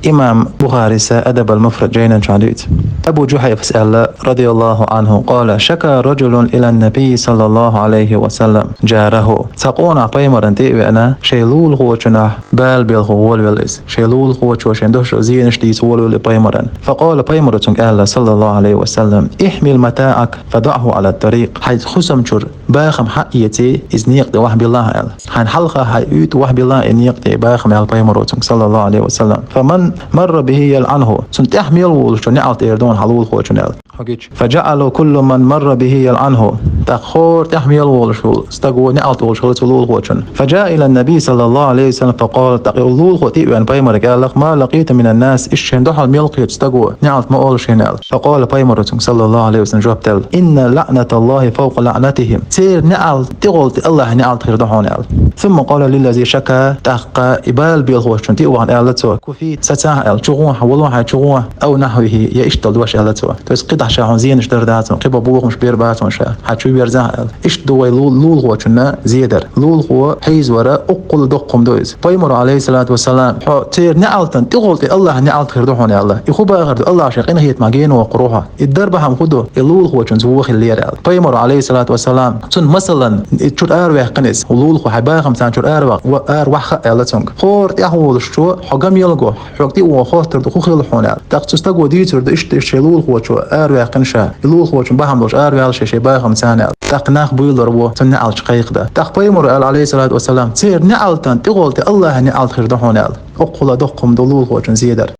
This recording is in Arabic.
إمام بخاري أدب المفرد جينا شديد. أبو جحيف سأل رضي الله عنه قال شكى رجل إلى النبي صلى الله عليه وسلم جاره تقونا بيمرن تيبنا شيلول خوشنا بال بالخول بالإس شيلول خوش وشندوش زينش دي سول بيمرن فقال بيمرتون قال صلى الله عليه وسلم احمل متاعك فضعه على الطريق حيث خسم شر باخم حقيتي إزنيق دي وحب الله قال حين حلقة هايوت وحب الله إنيق دي باخم على بيمرتون صلى الله عليه وسلم فمن مر به يلعنه سنتحمل وشو نعط إردون حلول خوشنال فجعلوا كل من مر به يلعنه تخور تحمل وشو استقوا نعط وشو تلول خوشن فجاء إلى النبي صلى الله عليه وسلم فقال تقولول خوتي وان بيمر قال لك ما لقيت من الناس إيش دحل ملقي تستقوا نعط ما أول شنال فقال بيمر صلى الله عليه وسلم جواب تل إن لعنة الله فوق لعنتهم سير نعط تقول الله نعط غير دحونال ثم قال للذي شكا تحقى إبال بالخوشن تيوان ألتو كفيت ستاهل شغوه والله شغوه أو نحوه يشتل دوش ألتو تس قطع شاهون زين اشترداتهم قبا بوخ مش بيرباتهم شاه حتشو بيرزاه إيش دوي لول خوشنا زيدر لول خو حيز وراء أقل دقم دوز بيمر عليه الصلاة والسلام تير نعلتن تقول الله نعلت غير دحون الله يخوبا غير الله شاقين هيت ماجين وقروها الدربهم خدو اللول خوشن زوخ اللير بيمر عليه الصلاة والسلام سن مثلا تشور أروح قنس ولول خو حباهم سان تشور أروح خالتهم خور تأهول شو حجم يلقو حقتي وخاطر دخول خلحنا تقصستقو ديتر إيش لول خو شو أروح قنشة لول خو شو بهم لوش أروح شيء باهم سنة تقناخ بيلر و تنعل شقيق ده تقبيمر عليه الصلاة والسلام سير نعلتن تقول الله نعلت غير دحون أقول دقم دلول خوشن زيدر